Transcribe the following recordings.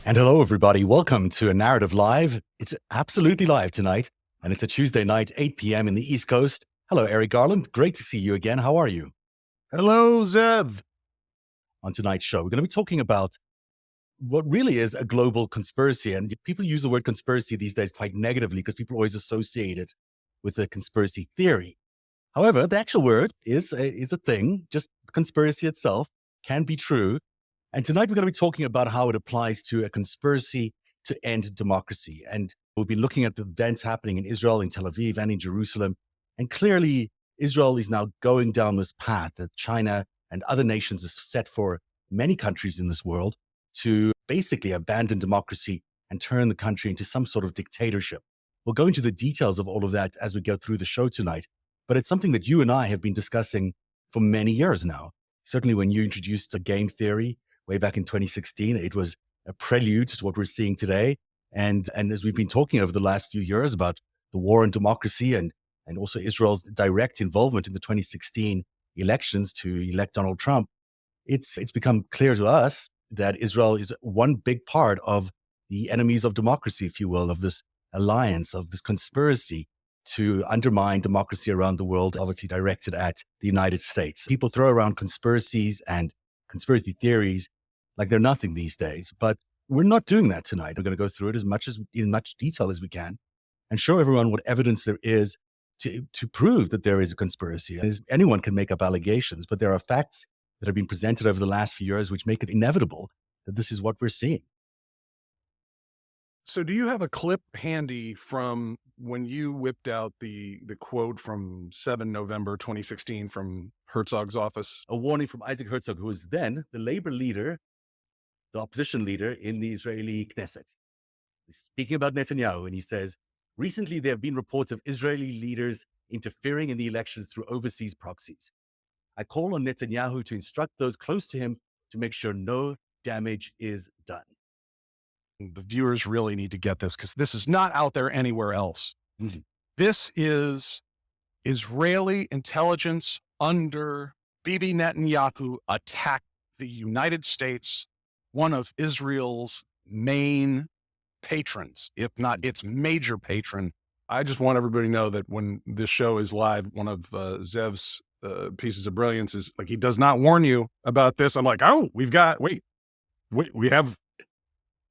And hello, everybody. Welcome to a Narrative Live. It's absolutely live tonight, and it's a Tuesday night, 8 p.m. in the East Coast. Hello, Eric Garland. Great to see you again. How are you? Hello, Zev. On tonight's show, we're going to be talking about what really is a global conspiracy. And people use the word conspiracy these days quite negatively because people always associate it with a conspiracy theory. However, the actual word is a thing. Just conspiracy itself can be true. And tonight we're going to be talking about how it applies to a conspiracy to end democracy. And we'll be looking at the events happening in Israel, in Tel Aviv, and in Jerusalem. And clearly, Israel is now going down this path that China and other nations have set for many countries in this world to basically abandon democracy and turn the country into some sort of dictatorship. We'll go into the details of all of that as we go through the show tonight. But it's something that you and I have been discussing for many years now. Certainly when you introduced a game theory way back in 2016, it was a prelude to what we're seeing today. And as we've been talking over the last few years about the war on democracy and also Israel's direct involvement in the 2016 elections to elect Donald Trump, it's become clear to us that Israel is one big part of the enemies of democracy, if you will, of this alliance, of this conspiracy to undermine democracy around the world, obviously directed at the United States. People throw around conspiracies and conspiracy theories like they're nothing these days, but we're not doing that tonight. We're going to go through it in much detail as we can and show everyone what evidence there is to prove that there is a conspiracy. Anyone can make up allegations, but there are facts that have been presented over the last few years which make it inevitable that this is what we're seeing. So do you have a clip handy from when you whipped out the quote from 7 November 2016 from Herzog's office? A warning from Isaac Herzog, who was then the labor leader, the opposition leader in the Israeli Knesset. He's speaking about Netanyahu, and he says, recently there have been reports of Israeli leaders interfering in the elections through overseas proxies. I call on Netanyahu to instruct those close to him to make sure no damage is done. The viewers really need to get this because this is not out there anywhere else. Mm-hmm. This is Israeli intelligence under Bibi Netanyahu attacked the United States, one of Israel's main patrons, if not its major patron. I just want everybody to know that when this show is live, one of Zev's pieces of brilliance is like, he does not warn you about this. I'm like, oh, we have,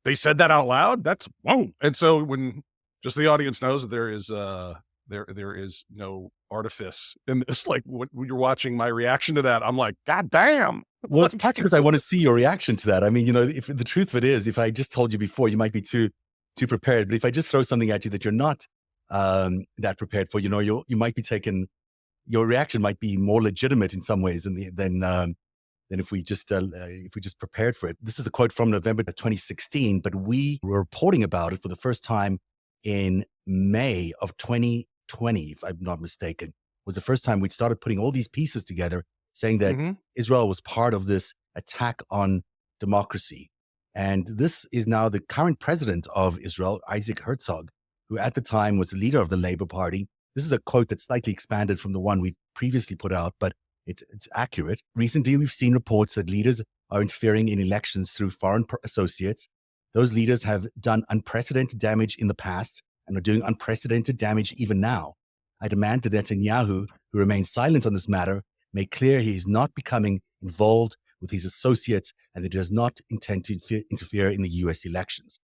they said that out loud. That's whoa. And so when just the audience knows that there is there is no artifice in this, like when you're watching my reaction to that, I'm like, God damn. Well, it's partly because I want to see your reaction to that. I mean, if the truth of it is, if I just told you before, you might be too prepared. But if I just throw something at you that you're not that prepared for, you might be taken. Your reaction might be more legitimate in some ways than if we just prepared for it. This is the quote from November 2016, but we were reporting about it for the first time in May of 2020, if I'm not mistaken. Was the first time we'd started putting all these pieces together, saying that Israel was part of this attack on democracy. And this is now the current president of Israel, Isaac Herzog, who at the time was the leader of the Labour Party. This is a quote that's slightly expanded from the one we've previously put out, but it's accurate. Recently, we've seen reports that leaders are interfering in elections through foreign associates. Those leaders have done unprecedented damage in the past and are doing unprecedented damage even now. I demand that Netanyahu, who remains silent on this matter, make clear he is not becoming involved with his associates and that he does not intend to interfere in the U.S. elections.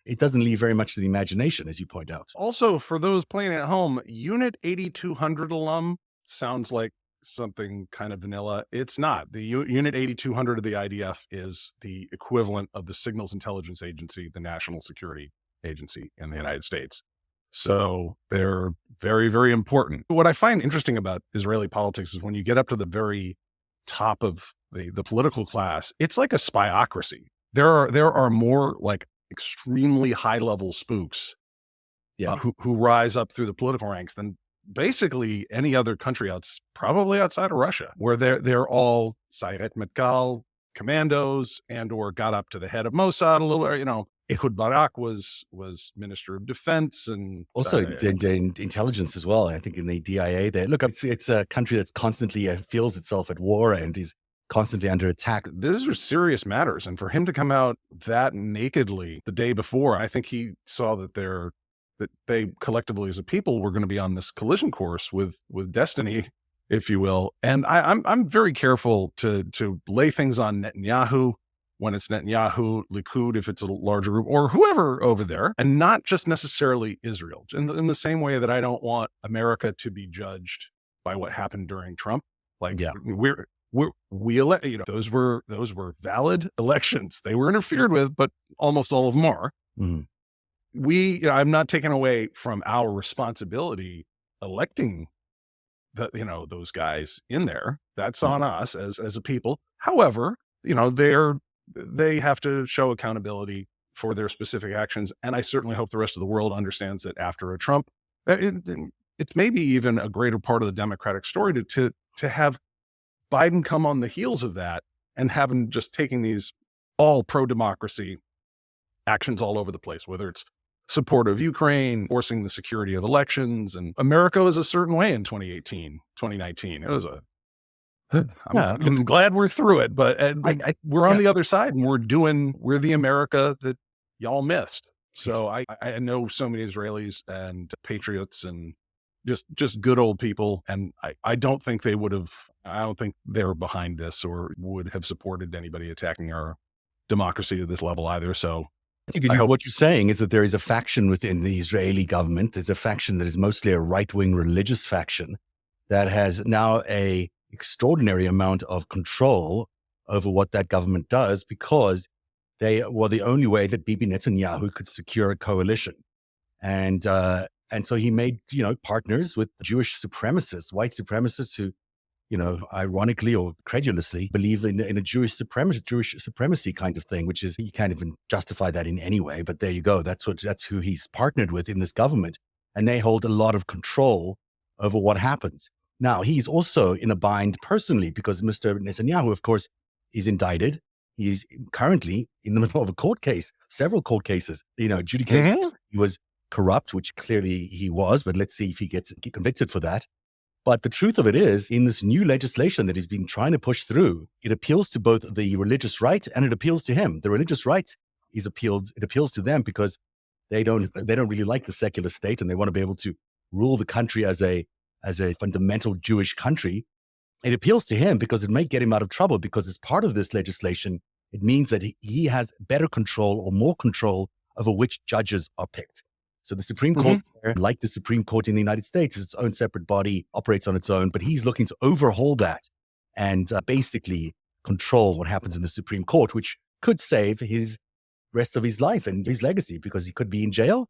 It doesn't leave very much to the imagination, as you point out. Also, for those playing at home, Unit 8200 alum sounds like something kind of vanilla. It's not. The Unit 8200 of the IDF is the equivalent of the Signals Intelligence Agency, the National Security Agency in the United States. So they're very, very important. What I find interesting about Israeli politics is when you get up to the very top of the political class, it's like a spyocracy. There are more like extremely high level spooks who rise up through the political ranks than basically any other country probably outside of Russia, where they're all Sayeret Matkal commandos or got up to the head of Mossad a little, Ehud Barak was Minister of Defense and also intelligence as well. I think in the DIA, it's a country that's constantly feels itself at war and is constantly under attack. These are serious matters. And for him to come out that nakedly the day before, I think he saw that they collectively as a people were going to be on this collision course with destiny, if you will. And I'm very careful to lay things on Netanyahu when it's Netanyahu, Likud, if it's a larger group, or whoever over there, and not just necessarily Israel. In the same way that I don't want America to be judged by what happened during Trump. Like Yeah. those were valid elections. They were interfered with, but almost all of them are. Mhm. I'm not taking away from our responsibility electing those guys in there. That's on us as a people. However, they have to show accountability for their specific actions. And I certainly hope the rest of the world understands that after a Trump, it's maybe even a greater part of the Democratic story to have Biden come on the heels of that and have him just taking these all pro-democracy actions all over the place, whether it's support of Ukraine, forcing the security of elections. And America was a certain way in 2018, 2019. It was I'm glad we're through it, but we're on the other side and we're the America that y'all missed. So I know so many Israelis and patriots and just good old people. And I don't think they I don't think they're behind this or would have supported anybody attacking our democracy to this level either. So I hope what you're saying is that there is a faction within the Israeli government. There's a faction that is mostly a right-wing religious faction that has now a extraordinary amount of control over what that government does because they were the only way that Bibi Netanyahu could secure a coalition. And so he made, partners with Jewish supremacists, white supremacists who, ironically or credulously believe in a Jewish supremacy kind of thing, which is, you can't even justify that in any way. But there you go. That's who he's partnered with in this government. And they hold a lot of control over what happens. Now, he's also in a bind personally because Mr. Netanyahu, of course, is indicted. He's currently in the middle of a court case, several court cases, adjudicated. Mhm. He was corrupt, which clearly he was, but let's see if he gets convicted for that. But the truth of it is, in this new legislation that he's been trying to push through, it appeals to both the religious right and it appeals to him. The religious right it appeals to them because they don't really like the secular state and they want to be able to rule the country as a fundamental Jewish country. It appeals to him because it may get him out of trouble because as part of this legislation, it means that he has better control or more control over which judges are picked. So the Supreme Court, like the Supreme Court in the United States, is its own separate body, operates on its own, but he's looking to overhaul that and basically control what happens in the Supreme Court, which could save his rest of his life and his legacy because he could be in jail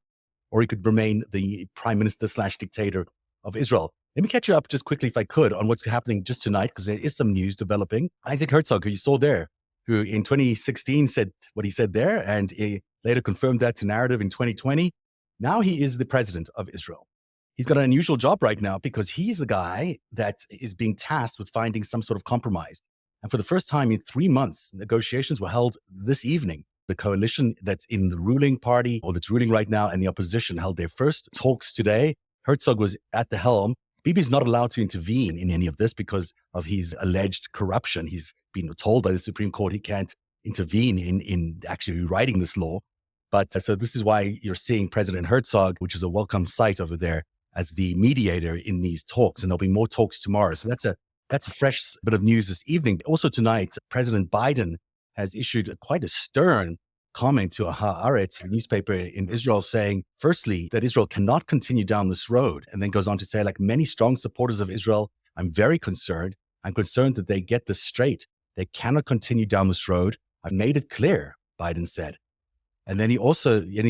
or he could remain the prime minister / dictator of Israel. Let me catch you up just quickly, if I could, on what's happening just tonight, because there is some news developing. Isaac Herzog, who you saw there, who in 2016 said what he said there, and he later confirmed that to Narativ in 2020. Now he is the president of Israel. He's got an unusual job right now because he's the guy that is being tasked with finding some sort of compromise. And for the first time in 3 months, negotiations were held this evening. The coalition that's in the ruling party, or that's ruling right now, and the opposition held their first talks today. Herzog was at the helm. Bibi's not allowed to intervene in any of this because of his alleged corruption. He's been told by the Supreme Court he can't intervene in actually rewriting this law. But so this is why you're seeing President Herzog, which is a welcome sight over there, as the mediator in these talks. And there'll be more talks tomorrow. So that's a fresh bit of news this evening. Also tonight, President Biden has issued quite a stern comment to Haaretz, the newspaper in Israel, saying, firstly, that Israel cannot continue down this road. And then goes on to say, like many strong supporters of Israel, I'm very concerned. I'm concerned that they get this straight. They cannot continue down this road. I've made it clear, Biden said. And then he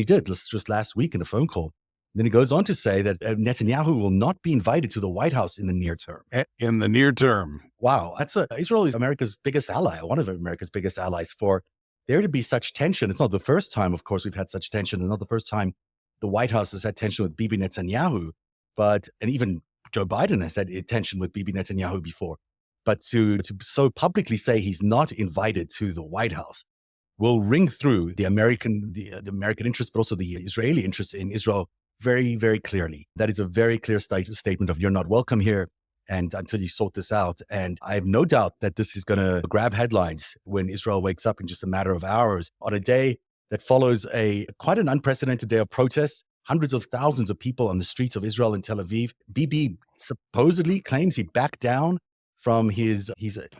did just last week in a phone call. Then he goes on to say that Netanyahu will not be invited to the White House in the near term. In the near term. Wow. Israel is America's biggest ally, one of America's biggest allies. For there to be such tension, it's not the first time, of course, we've had such tension. It's not the first time the White House has had tension with Bibi Netanyahu, and even Joe Biden has had tension with Bibi Netanyahu before. But to so publicly say he's not invited to the White House will ring through the American interest, but also the Israeli interest in Israel very, very clearly. That is a very clear statement of you're not welcome here. and until you sort this out. And I have no doubt that this is going to grab headlines when Israel wakes up in just a matter of hours on a day that follows a quite an unprecedented day of protests. Hundreds of thousands of people on the streets of Israel and Tel Aviv. Bibi supposedly claims he backed down from his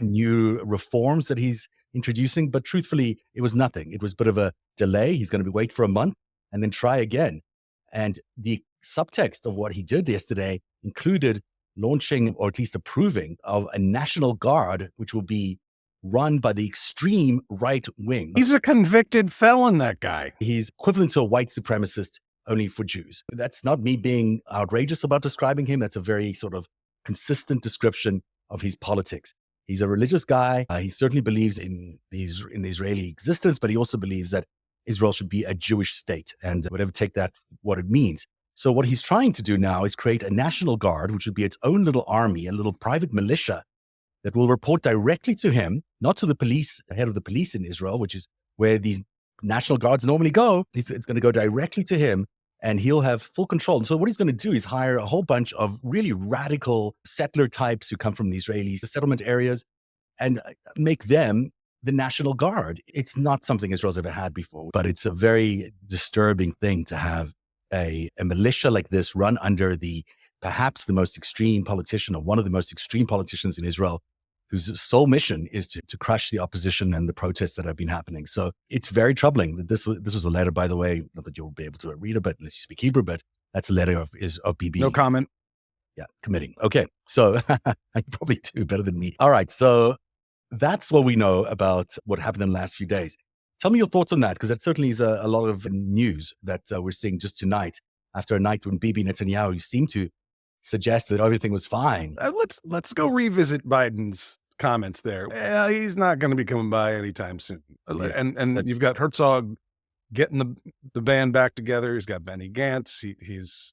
new reforms that he's introducing, but truthfully, it was nothing. It was a bit of a delay. He's going to wait for a month and then try again. And the subtext of what he did yesterday included launching, or at least approving, of a national guard, which will be run by the extreme right wing. He's a convicted felon, that guy. He's equivalent to a white supremacist, only for Jews. That's not me being outrageous about describing him. That's a very sort of consistent description of his politics. He's a religious guy. He certainly believes in the Israeli existence, but he also believes that Israel should be a Jewish state, and whatever take that what it means. So what he's trying to do now is create a national guard, which would be its own little army, a little private militia that will report directly to him, not to the police, the head of the police in Israel, which is where these national guards normally go. It's going to go directly to him, and he'll have full control. And so what he's going to do is hire a whole bunch of really radical settler types who come from the Israeli settlement areas and make them the National Guard. It's not something Israel's ever had before, but it's a very disturbing thing to have a militia like this run under perhaps the most extreme politician, or one of the most extreme politicians in Israel, whose sole mission is to crush the opposition and the protests that have been happening. So it's very troubling. This was a letter, by the way, not that you'll be able to read it, but unless you speak Hebrew, but that's a letter of Bibi. No comment. Yeah, committing. Okay, so I probably do better than me. All right, so that's what we know about what happened in the last few days. Tell me your thoughts on that, because that certainly is a lot of news that we're seeing just tonight, after a night when Bibi Netanyahu seemed to suggest that everything was fine. Let's go revisit Biden's comments there. He's not going to be coming by anytime soon. Yeah. And you've got Herzog getting the band back together. He's got Benny Gantz.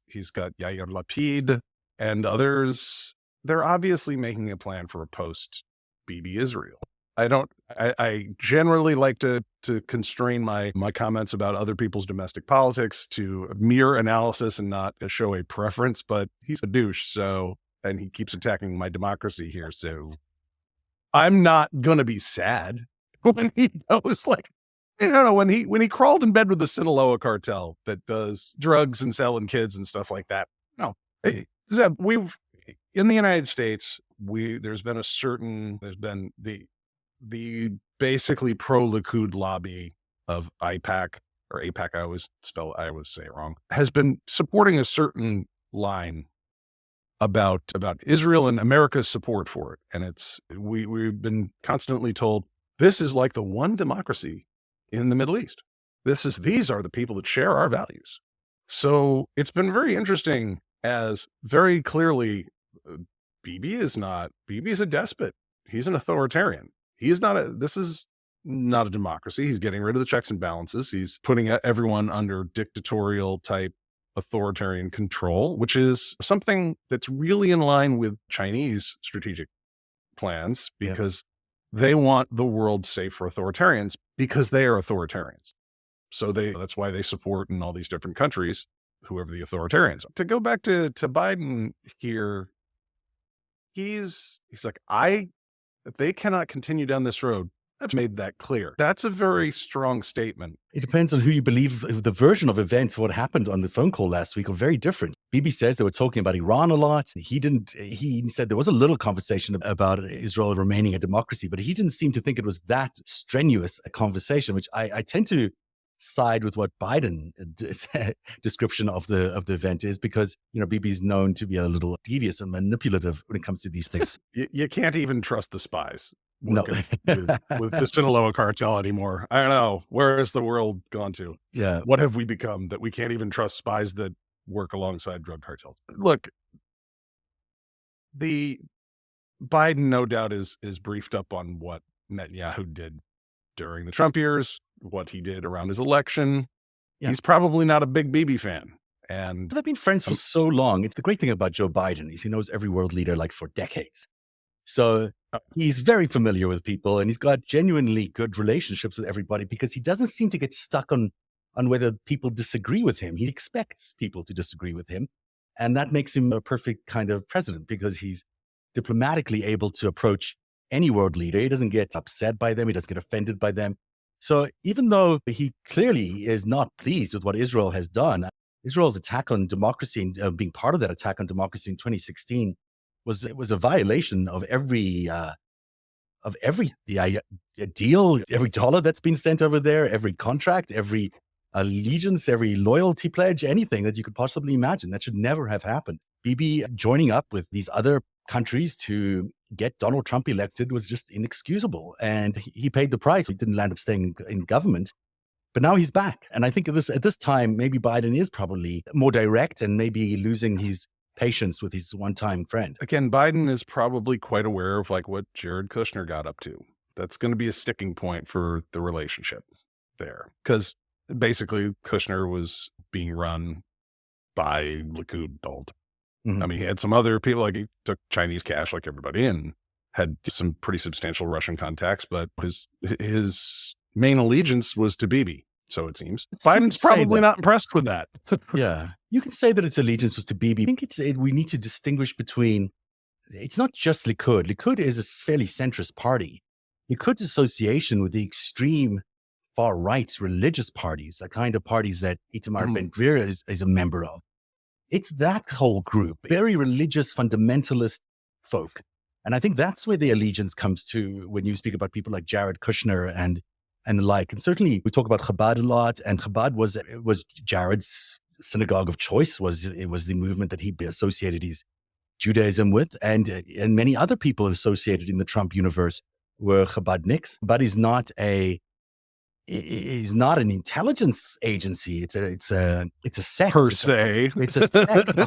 He's got Yair Lapid and others. They're obviously making a plan for a post Bibi Israel. I generally like to constrain my comments about other people's domestic politics to mere analysis and not show a preference, but he's a douche, and he keeps attacking my democracy here. So I'm not gonna be sad when he goes when he crawled in bed with the Sinaloa cartel that does drugs and selling kids and stuff like that. No, Zeb, in the United States, there's been the basically pro-Likud lobby of IPAC, or APAC, I always say it wrong, has been supporting a certain line about Israel and America's support for it. And we've been constantly told, this is like the one democracy in the Middle East. These are the people that share our values. So it's been very interesting, as very clearly Bibi is a despot. He's an authoritarian. This is not a democracy. He's getting rid of the checks and balances. He's putting everyone under dictatorial type authoritarian control, which is something that's really in line with Chinese strategic plans, because they want the world safe for authoritarians, because they are authoritarians. So that's why they support in all these different countries whoever the authoritarians are. To go back to Biden here, he's like, if they cannot continue down this road, I've made that clear. That's a very strong statement. It depends on who you believe. The version of events, what happened on the phone call last week, are very different. Bibi says they were talking about Iran a lot. He said there was a little conversation about Israel remaining a democracy, but he didn't seem to think it was that strenuous a conversation, which I tend to side with what Biden's description of the event is, because Bibi's known to be a little devious and manipulative when it comes to these things. You can't even trust the spies. No. with the Sinaloa cartel anymore. I don't know. Where has the world gone to? Yeah. What have we become that we can't even trust spies that work alongside drug cartels? Look, the Biden no doubt is briefed up on what Netanyahu did during the Trump years, what he did around his election. Yeah. He's probably not a big Bibi fan. And they've been friends for so long. It's the great thing about Joe Biden is he knows every world leader like for decades. So he's very familiar with people, and he's got genuinely good relationships with everybody, because he doesn't seem to get stuck on whether people disagree with him. He expects people to disagree with him. And that makes him a perfect kind of president, because he's diplomatically able to approach any world leader. He doesn't get upset by them. He doesn't get offended by them. So even though he clearly is not pleased with what Israel has done, Israel's attack on democracy and being part of that attack on democracy in 2016 was a violation of a deal, every dollar that's been sent over there, every contract, every allegiance, every loyalty pledge, anything that you could possibly imagine. That should never have happened. Bibi joining up with these other countries to get Donald Trump elected was just inexcusable. And he paid the price. He didn't land up staying in government. But now he's back. And I think at this time, maybe Biden is probably more direct and maybe losing his patience with his one-time friend. Again, Biden is probably quite aware of like what Jared Kushner got up to. That's going to be a sticking point for the relationship there. Because basically Kushner was being run by Likud all the time. Mhm. I mean, he had some other people, like he took Chinese cash like everybody and had some pretty substantial Russian contacts, but his main allegiance was to Bibi, so it seems. So you Biden's could say probably that. not impressed with that. Yeah. You can say that its allegiance was to Bibi. I think we need to distinguish between, it's not just Likud. Likud is a fairly centrist party. Likud's association with the extreme far-right religious parties, the kind of parties that Itamar Ben-Gvir is a member of. It's that whole group, very religious, fundamentalist folk. And I think that's where the allegiance comes to when you speak about people like Jared Kushner and the like. And certainly we talk about Chabad a lot, and Chabad was Jared's synagogue of choice. It was the movement that he associated his Judaism with, and many other people associated in the Trump universe were Chabadniks. But is not an intelligence agency. It's a sect Per se. It's a sect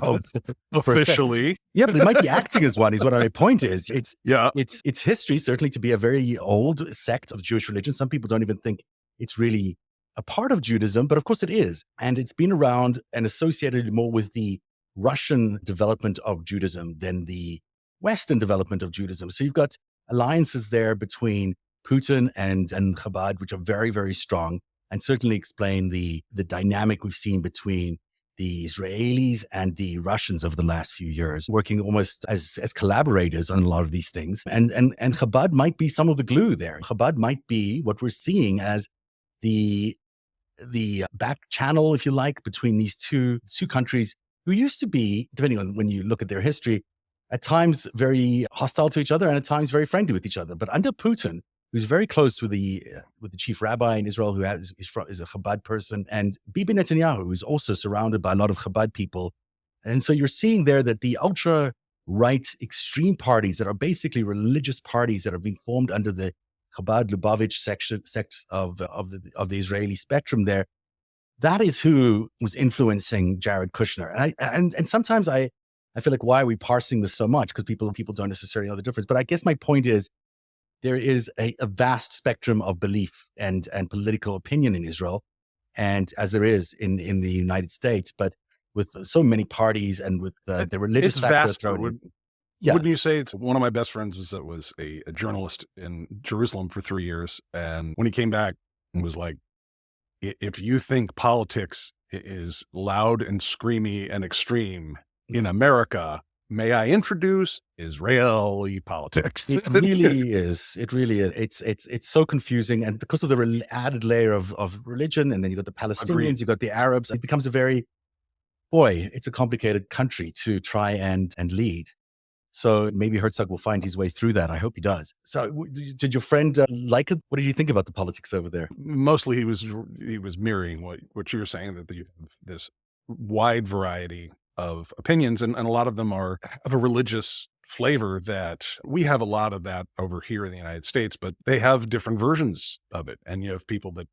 Officially. Yeah, but it might be acting as one. Is what my point is. Yeah. It's history certainly to be a very old sect of Jewish religion. Some people don't even think it's really a part of Judaism, but of course it is, and it's been around and associated more with the Russian development of Judaism than the Western development of Judaism. So you've got alliances there between Putin and Chabad, which are very, very strong, and certainly explain the dynamic we've seen between the Israelis and the Russians over the last few years, working almost as collaborators on a lot of these things. And Chabad might be some of the glue there. Chabad might be what we're seeing as the back channel, if you like, between these two countries who used to be, depending on when you look at their history, at times very hostile to each other and at times very friendly with each other. But under Putin, who's very close with the chief rabbi in Israel, who is a Chabad person, and Bibi Netanyahu, who's also surrounded by a lot of Chabad people. And so you're seeing there that the ultra-right extreme parties that are basically religious parties that are being formed under the Chabad Lubavitch sects of the Israeli spectrum there, that is who was influencing Jared Kushner. And sometimes I feel like, why are we parsing this so much? Because people don't necessarily know the difference. But I guess my point is, there is a vast spectrum of belief and political opinion in Israel, and as there is in the United States, but with so many parties and with the religious factor thrown in. Yeah. Wouldn't you say it's one of my best friends was a journalist in Jerusalem for 3 years, and when he came back and was like, if you think politics is loud and screamy and extreme in America, may I introduce Israeli politics? It really is. It really is. It's so confusing. And because of the added layer of religion, and then you got the Palestinians, you got the Arabs, it becomes it's a complicated country to try and lead. So maybe Herzog will find his way through that. I hope he does. So did your friend like it? What did you think about the politics over there? Mostly he was mirroring what you were saying, that you have this wide variety of opinions, and a lot of them are of a religious flavor that we have a lot of that over here in the United States, but they have different versions of it. And you have people that,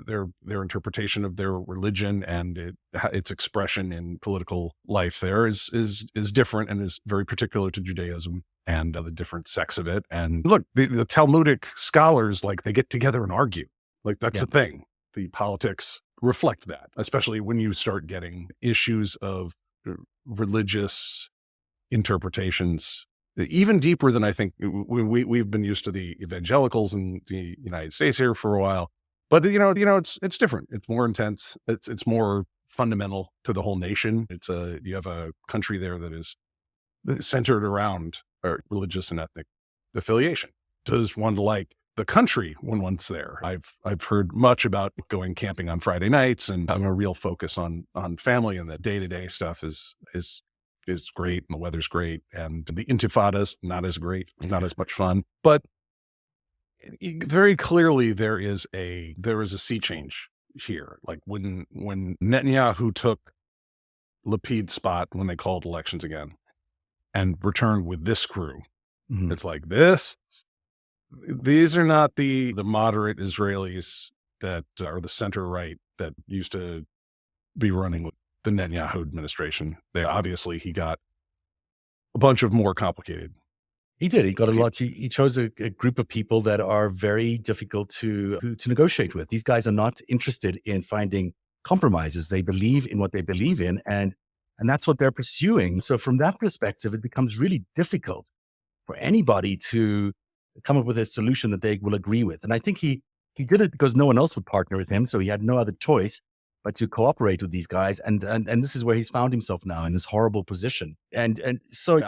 their interpretation of their religion and its expression in political life there is different and is very particular to Judaism and the different sects of it. And look, the Talmudic scholars, like, they get together and argue. Like, that's the thing. The politics reflect that, especially when you start getting issues of religious interpretations even deeper than I think we've been used to the evangelicals in the United States here for a while. But it's different. It's more intense. It's more fundamental to the whole nation. You have a country there that is centered around or religious and ethnic affiliation. Does one like the country when one's there? I've heard much about going camping on Friday nights and having a real focus on family, and the day-to-day stuff is great, and the weather's great, and the intifada's not as great, not as much fun. But very clearly there is a sea change here. Like when Netanyahu took Lapid's spot when they called elections again and returned with this crew, Mhm. it's like these are not the moderate Israelis that are the center right that used to be running with the Netanyahu administration. He got a bunch of more complicated He did. He got a people. lot. He chose a group of people that are very difficult to negotiate with. These guys are not interested in finding compromises. They believe in what they believe in, and that's what they're pursuing. So from that perspective, it becomes really difficult for anybody to come up with a solution that they will agree with. And I think he did it because no one else would partner with him, so he had no other choice but to cooperate with these guys. And this is where he's found himself now, in this horrible position. And so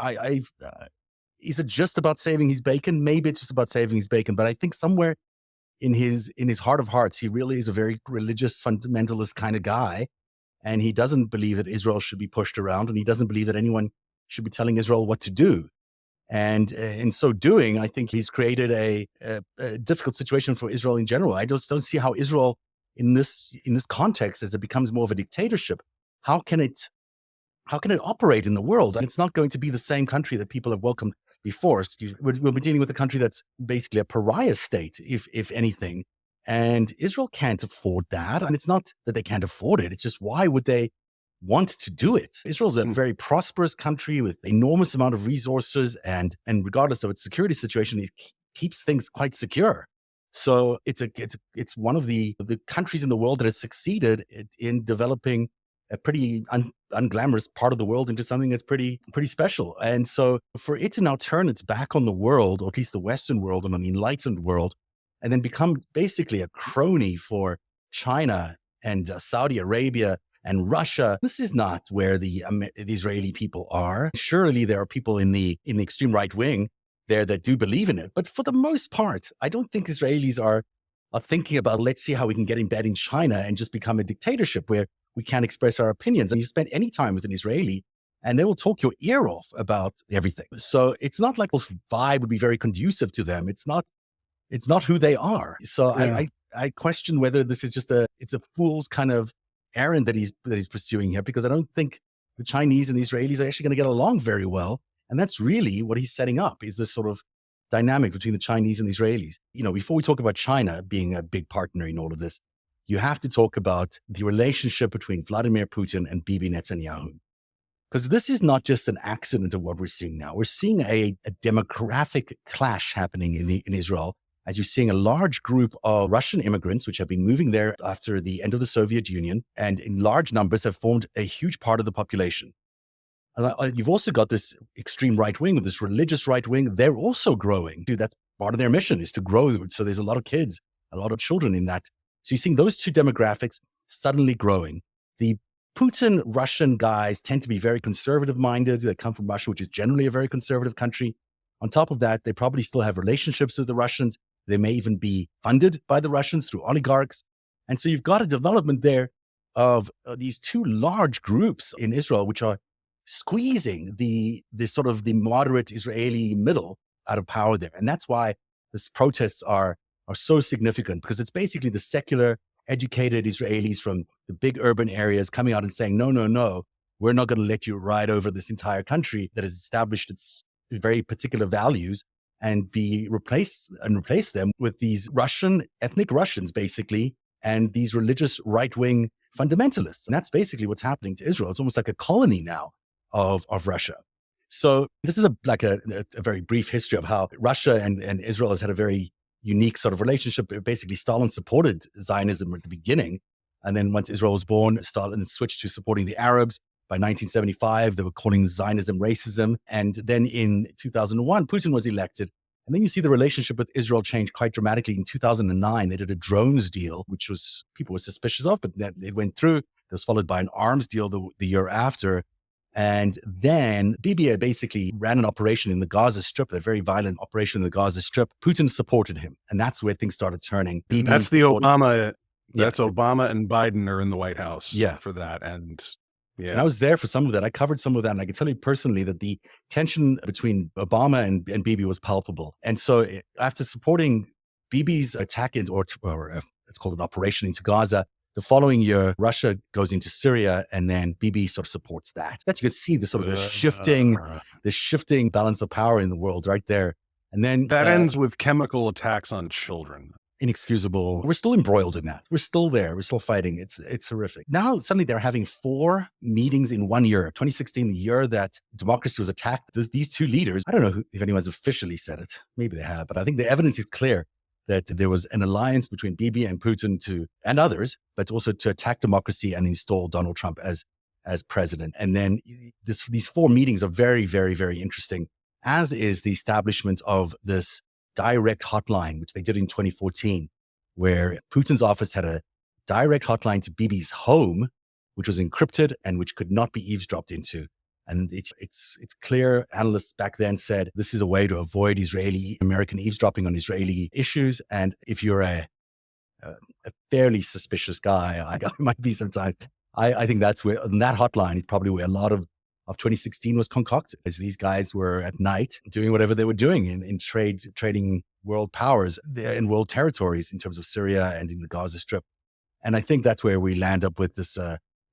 is it just about saving his bacon? Maybe it's just about saving his bacon, but I think somewhere in his heart of hearts, he really is a very religious fundamentalist kind of guy, and he doesn't believe that Israel should be pushed around, and he doesn't believe that anyone should be telling Israel what to do. And in so doing, I think he's created a difficult situation for Israel in general. I just don't see how Israel, in this context, as it becomes more of a dictatorship, how can it operate in the world? And it's not going to be the same country that people have welcomed before. We'll be dealing with a country that's basically a pariah state, if anything. And Israel can't afford that. And it's not that they can't afford it. It's just, why would they want to do it? Israel's a very prosperous country with enormous amount of resources, and regardless of its security situation, it keeps things quite secure. So it's one of the countries in the world that has succeeded in developing a pretty unglamorous part of the world into something that's pretty special. And so for it to now turn its back on the world, or at least the Western world and on the enlightened world, and then become basically a crony for China and Saudi Arabia and Russia, this is not where the Israeli people are. Surely there are people in the extreme right wing there that do believe in it, but for the most part, I don't think Israelis are thinking about, let's see how we can get in bed in China and just become a dictatorship where we can't express our opinions. And you spend any time with an Israeli, and they will talk your ear off about everything. So it's not like this vibe would be very conducive to them. It's not who they are. So Yeah. I question whether this is just it's a fool's kind of errand that he's pursuing here, because I don't think the Chinese and the Israelis are actually going to get along very well. And that's really what he's setting up, is this sort of dynamic between the Chinese and the Israelis. Before we talk about China being a big partner in all of this, you have to talk about the relationship between Vladimir Putin and Bibi Netanyahu. Because this is not just an accident of what we're seeing now. We're seeing a demographic clash happening in Israel, as you're seeing a large group of Russian immigrants, which have been moving there after the end of the Soviet Union, and in large numbers have formed a huge part of the population. And you've also got this extreme right wing, this religious right wing. They're also growing. That's part of their mission, is to grow. So there's a lot of kids, a lot of children in that. So you're seeing those two demographics suddenly growing. The Putin Russian guys tend to be very conservative minded. They come from Russia, which is generally a very conservative country. On top of that, they probably still have relationships with the Russians. They may even be funded by the Russians through oligarchs. And so you've got a development there of these two large groups in Israel, which are squeezing the sort of the moderate Israeli middle out of power there. And that's why these protests are so significant, because it's basically the secular, educated Israelis from the big urban areas coming out and saying, no, we're not going to let you ride over this entire country that has established its very particular values, and replace them with these ethnic Russians, basically, and these religious right-wing fundamentalists. And that's basically what's happening to Israel. It's almost like a colony now of Russia. So this is a very brief history of how Russia and Israel has had a very unique sort of relationship. Basically, Stalin supported Zionism at the beginning. And then once Israel was born, Stalin switched to supporting the Arabs. By 1975, they were calling Zionism racism. And then in 2001, Putin was elected. And then you see the relationship with Israel change quite dramatically. In 2009, they did a drones deal, which people were suspicious of, but it went through. It was followed by an arms deal the year after. And then Bibi basically ran an operation in the Gaza Strip, a very violent operation in the Gaza Strip. Putin supported him. And that's where things started turning. And Bibi that's the supported, Obama. yeah, That's Obama and Biden are in the White House yeah. for that. And And I was there for some of that. I covered some of that. And I can tell you personally that the tension between Obama and Bibi was palpable. And so after supporting Bibi's attack it's called an operation into Gaza, the following year, Russia goes into Syria, and then Bibi sort of supports that. That you can see the sort of the shifting balance of power in the world right there. And then that ends with chemical attacks on children. Inexcusable. We're still embroiled in that. We're still there. We're still fighting. It's horrific. Now suddenly they're having 4 meetings in 1 year. 2016, the year that democracy was attacked. These 2 leaders, I don't know if anyone's officially said it. Maybe they have, but I think the evidence is clear that there was an alliance between Bibi and Putin and others, but also to attack democracy and install Donald Trump as president. And then these 4 meetings are very, very, very interesting, as is the establishment of this direct hotline, which they did in 2014, where Putin's office had a direct hotline to Bibi's home, which was encrypted and which could not be eavesdropped into. And it's clear. Analysts back then said this is a way to avoid American eavesdropping on Israeli issues. And if you're a fairly suspicious guy, I might be sometimes, I think that's where, on that hotline is probably where a lot of 2016 was concocted, as these guys were at night doing whatever they were doing in trading world powers in world territories in terms of Syria and in the Gaza Strip. And I think that's where we land up with this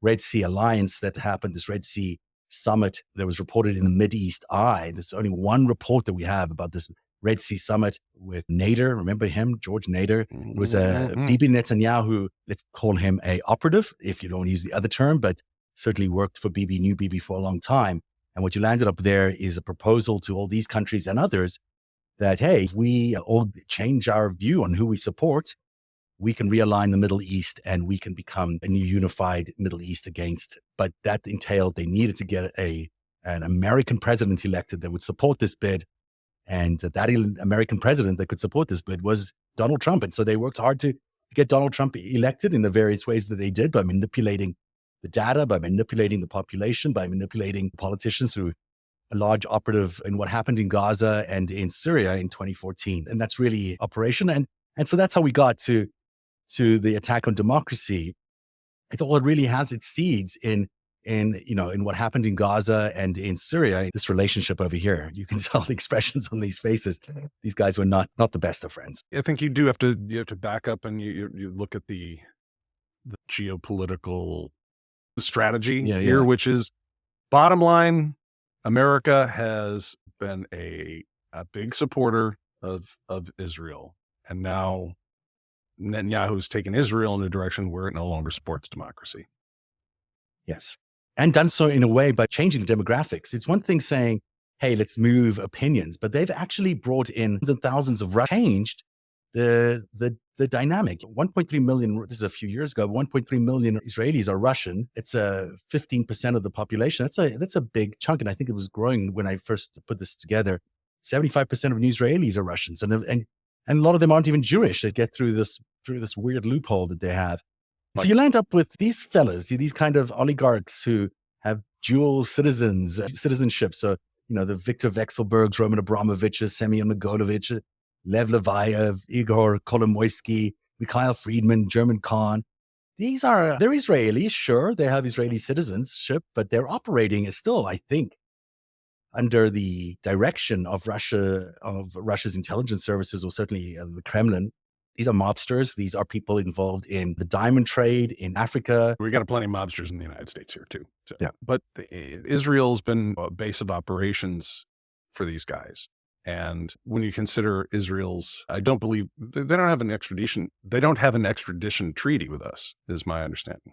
Red Sea alliance that happened, this Red Sea summit that was reported in the Mideast Eye. There's only one report that we have about this Red Sea summit with Nader. Remember him, George Nader? It was Bibi Netanyahu, let's call him a operative, if you don't use the other term, but certainly worked for Bibi, knew Bibi for a long time. And what you landed up there is a proposal to all these countries and others that, hey, if we all change our view on who we support, we can realign the Middle East and we can become a new unified Middle East against. But that entailed they needed to get an American president elected that would support this bid. And that American president that could support this bid was Donald Trump. And so they worked hard to get Donald Trump elected in the various ways that they did, by manipulating the data, by manipulating the population, by manipulating politicians through a large operative in what happened in Gaza and in Syria in 2014. And that's really operation. And so that's how we got to the attack on democracy. It all really has its seeds in what happened in Gaza and in Syria. This relationship over here, you can tell the expressions on these faces. These guys were not the best of friends. I think you have to back up and you look at the geopolitical strategy here, which is, bottom line, America has been a big supporter of Israel, and now Netanyahu's taken Israel in a direction where it no longer supports democracy. Yes. And done so in a way by changing the demographics. It's one thing saying, hey, let's move opinions, but they've actually brought in thousands of changed the dynamic. 1.3 million, this is a few years ago, 1.3 million Israelis are Russian. It's 15% of the population. That's a big chunk. And I think it was growing when I first put this together. 75% of new Israelis are Russians. And a lot of them aren't even Jewish. They get through this weird loophole that they have. So you land up with these fellas, these kind of oligarchs who have dual citizenship. So, the Viktor Vekselbergs, Roman Abramoviches, Semyon Mogilevich, Lev Levayev, Igor Kolomoisky, Mikhail Friedman, German Khan. They're Israelis, sure, they have Israeli citizenship, but they're operating as still, I think, under the direction of Russia's intelligence services, or certainly the Kremlin. These are mobsters. These are people involved in the diamond trade in Africa. We got plenty of mobsters in the United States here too. So, yeah. But Israel's been a base of operations for these guys. And when you consider Israel's, I don't believe they don't have an extradition. They don't have an extradition treaty with us, is my understanding.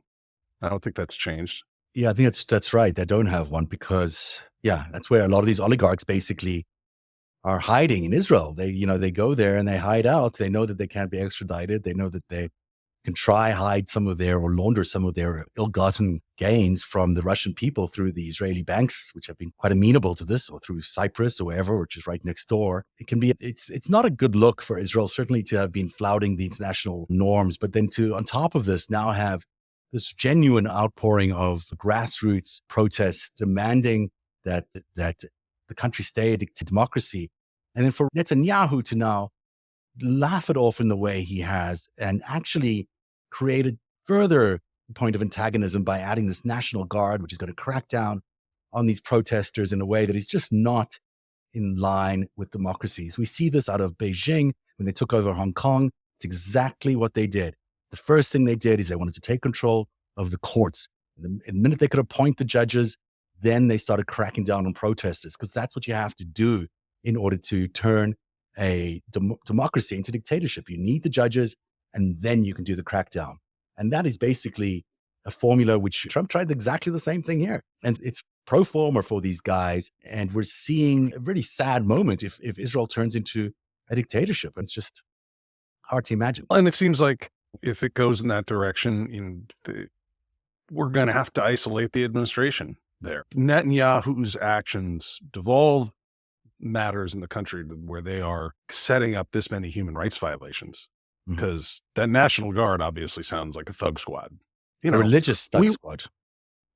I don't think that's changed. Yeah, I think that's right. They don't have one because, that's where a lot of these oligarchs basically are hiding in Israel. They go there and they hide out. They know that they can't be extradited. They know that they can hide some of or launder some of their ill-gotten gains from the Russian people through the Israeli banks, which have been quite amenable to this, or through Cyprus or wherever, which is right next door. It's not a good look for Israel, certainly to have been flouting the international norms, but then to, on top of this, now have this genuine outpouring of grassroots protests demanding that the country stay to democracy. And then for Netanyahu to now laugh it off in the way he has and actually create a further point of antagonism by adding this National Guard, which is going to crack down on these protesters in a way that is just not in line with democracies. We see this out of Beijing when they took over Hong Kong. It's exactly what they did. The first thing they did is they wanted to take control of the courts. And the minute they could appoint the judges, then they started cracking down on protesters, because that's what you have to do in order to turn a democracy into dictatorship. You need the judges, and then you can do the crackdown. And that is basically a formula which Trump tried exactly the same thing here. And it's pro forma for these guys. And we're seeing a really sad moment if Israel turns into a dictatorship. And it's just hard to imagine. And it seems like if it goes in that direction, we're going to have to isolate the administration there. Netanyahu's actions devolve matters in the country where they are setting up this many human rights violations, because that National Guard obviously sounds like a thug squad. A religious thug squad.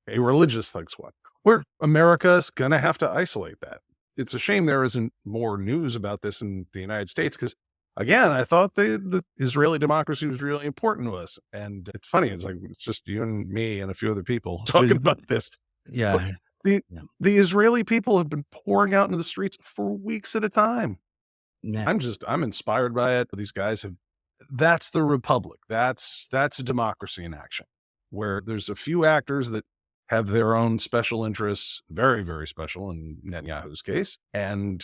A religious thug squad. Where America's going to have to isolate that. It's a shame there isn't more news about this in the United States, because, again, I thought the Israeli democracy was really important to us. And it's funny. It's like, it's just you and me and a few other people talking about this. Yeah. The Israeli people have been pouring out into the streets for weeks at a time. Yeah. I'm inspired by it. These guys that's the republic. That's a democracy in action, where there's a few actors that have their own special interests, very, very special in Netanyahu's case. And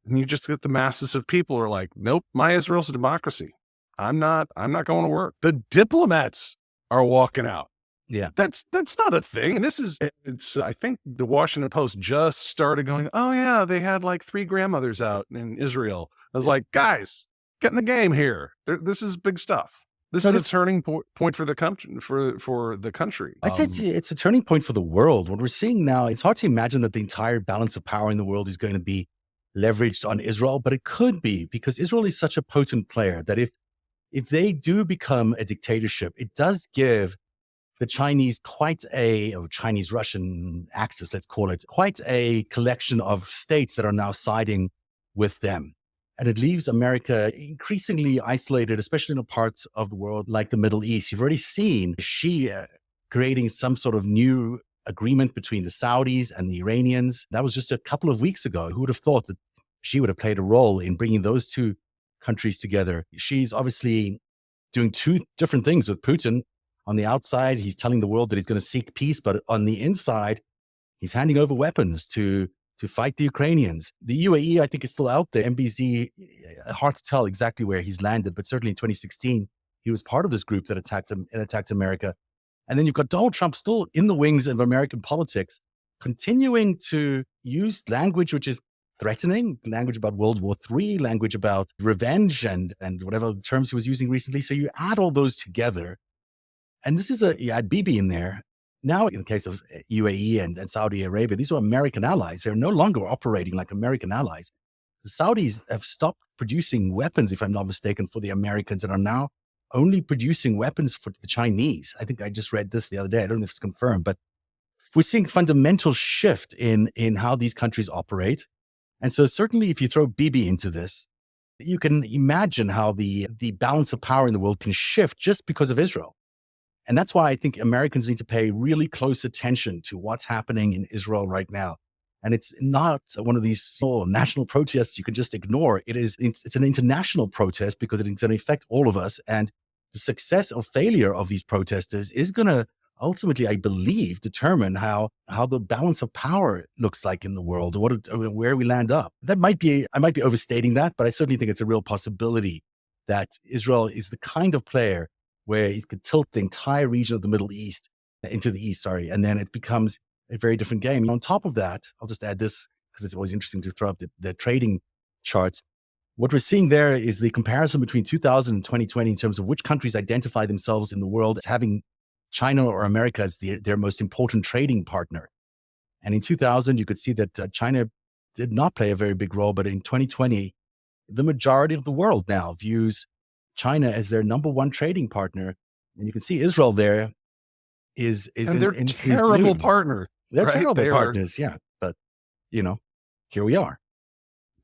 you just get the masses of people who are like, nope, my Israel's a democracy. I'm not going to work. The diplomats are walking out. Yeah. That's not a thing. I think the Washington Post just started going, oh yeah, they had like 3 grandmothers out in Israel. I was like, guys, get in the game here. This is big stuff. This is a turning point for the country. For the country, I'd say it's a turning point for the world. What we're seeing now, it's hard to imagine that the entire balance of power in the world is going to be leveraged on Israel, but it could be, because Israel is such a potent player that if they do become a dictatorship, it does give the Chinese Chinese-Russian axis, let's call it, quite a collection of states that are now siding with them. And it leaves America increasingly isolated, especially in the parts of the world like the Middle East. You've already seen Xi creating some sort of new agreement between the Saudis and the Iranians. That was just a couple of weeks ago. Who would have thought that Xi would have played a role in bringing those two countries together? Xi's obviously doing 2 different things with Putin. On the outside, he's telling the world that he's going to seek peace, but on the inside, he's handing over weapons to fight the Ukrainians. The UAE, I think, is still out there. MBZ, hard to tell exactly where he's landed, but certainly in 2016, he was part of this group that attacked America. And then you've got Donald Trump still in the wings of American politics, continuing to use language which is threatening, language about World War III, language about revenge and whatever terms he was using recently. So you add all those together, and this is you add Bibi in there. Now, in the case of UAE and Saudi Arabia, these are American allies. They're no longer operating like American allies. The Saudis have stopped producing weapons, if I'm not mistaken, for the Americans, and are now only producing weapons for the Chinese. I think I just read this the other day. I don't know if it's confirmed, but we're seeing fundamental shift in how these countries operate. And so certainly if you throw Bibi into this, you can imagine how the balance of power in the world can shift just because of Israel. And that's why I think Americans need to pay really close attention to what's happening in Israel right now. And it's not one of these national protests you can just ignore. It's an international protest, because it's going to affect all of us. And the success or failure of these protesters is going to ultimately, I believe, determine how the balance of power looks like in the world, where we land up. I might be overstating that, but I certainly think it's a real possibility that Israel is the kind of player where it could tilt the entire region of the Middle East into the East, and then it becomes a very different game. And on top of that, I'll just add this because it's always interesting to throw up the trading charts. What we're seeing there is the comparison between 2000 and 2020 in terms of which countries identify themselves in the world as having China or America as their most important trading partner. And in 2000, you could see that China did not play a very big role, but in 2020, the majority of the world now views China as their number 1 trading partner. And you can see Israel there is And they're in is terrible glued. partner, They're right? terrible They are. partners, yeah. But you know, here we are.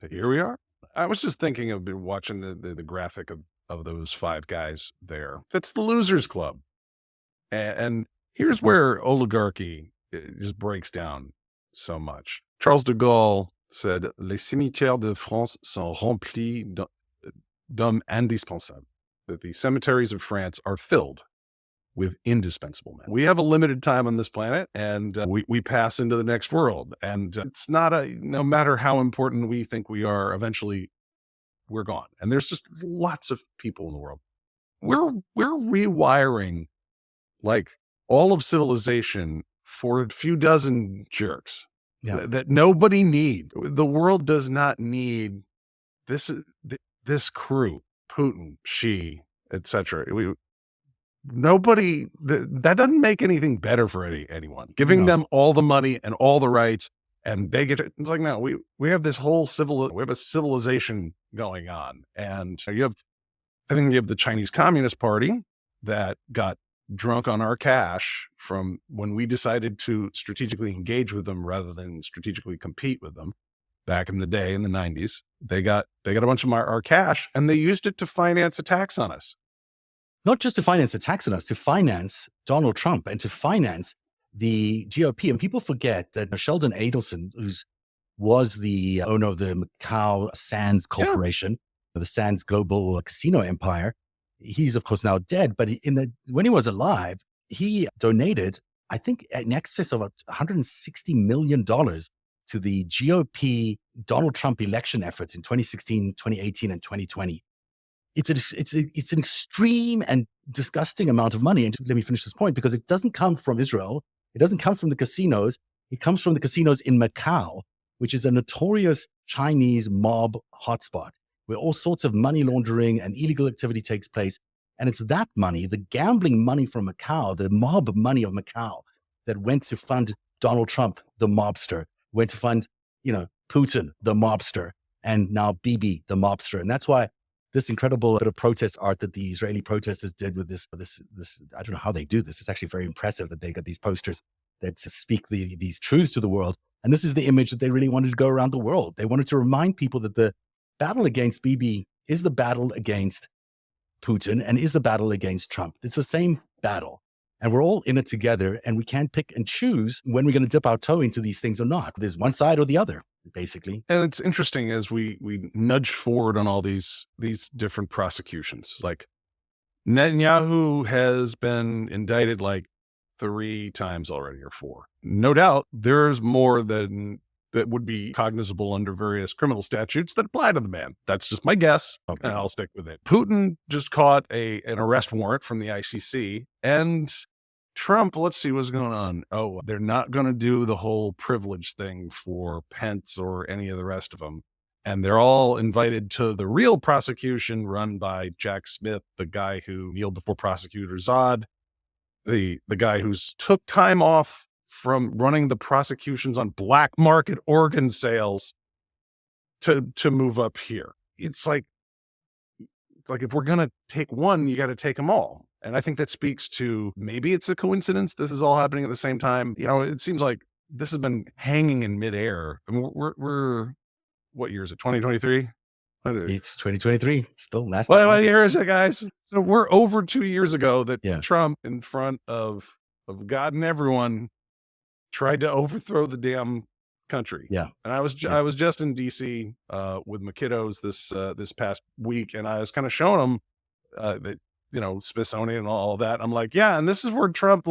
Here we are. I was just thinking of watching the graphic of those five guys there. That's the losers club. And here's where oligarchy just breaks down so much. Charles de Gaulle said, Les cimetières de France sont remplis d'hommes indispensables. That the cemeteries of France are filled with indispensable men. We have a limited time on this planet, and we pass into the next world. And it's not no matter how important we think we are, eventually we're gone. And there's just lots of people in the world. We're rewiring like all of civilization for a few dozen jerks Yeah. that nobody needs. The world does not need this this crew, Putin, Xi, etc. Nobody that doesn't make anything better for anyone. Giving No. them all the money and all the rights, and they get it. It's like, no, we have this whole we have a civilization going on, and I think you have the Chinese Communist Party that got drunk on our cash from when we decided to strategically engage with them rather than strategically compete with them back in the day in the 90s. They got a bunch of our cash, and they used it to finance attacks on us. Not just to finance attacks on us, to finance Donald Trump and to finance the GOP. And people forget that Sheldon Adelson, who was the owner of the Macau Sands Corporation, the Sands Global Casino Empire, he's of course now dead. But when he was alive, he donated, I think, in excess of $160 million to the GOP Donald Trump election efforts in 2016, 2018, and 2020. It's an extreme and disgusting amount of money. And let me finish this point, because it doesn't come from Israel. It doesn't come from the casinos. It comes from the casinos in Macau, which is a notorious Chinese mob hotspot where all sorts of money laundering and illegal activity takes place. And it's that money, the gambling money from Macau, the mob money of Macau, that went to fund Donald Trump, the mobster, went to fund, Putin, the mobster, and now Bibi, the mobster. And that's why this incredible bit of protest art that the Israeli protesters did with this, I don't know how they do this. It's actually very impressive that they got these posters that speak these truths to the world. And this is the image that they really wanted to go around the world. They wanted to remind people that the battle against Bibi is the battle against Putin and is the battle against Trump. It's the same battle. And we're all in it together, and we can't pick and choose when we're going to dip our toe into these things or not. There's one side or the other, basically. And it's interesting as we nudge forward on all these different prosecutions. Like Netanyahu has been indicted like 3 times already, or 4. No doubt there's more than that would be cognizable under various criminal statutes that apply to the man. That's just my guess, Okay. and I'll stick with it. Putin just caught an arrest warrant from the ICC, and Trump, let's see what's going on. Oh, they're not going to do the whole privilege thing for Pence or any of the rest of them. And they're all invited to the real prosecution run by Jack Smith, the guy who kneeled before prosecutor Zod, the guy who's took time off from running the prosecutions on black market organ sales to move up here. It's like if we're going to take one, you got to take them all. And I think that speaks to, maybe it's a coincidence this is all happening at the same time. It seems like this has been hanging in midair. I mean, we're what year is it? 2023? It's 2023. Still last. What year is it, guys? So we're over 2 years ago that Yeah. Trump, in front of God and everyone, tried to overthrow the damn country. Yeah. And I was just in DC with my kiddos this past week, and I was kind of showing them that Smithsonian and all of that. I'm like, yeah, and this is where Trump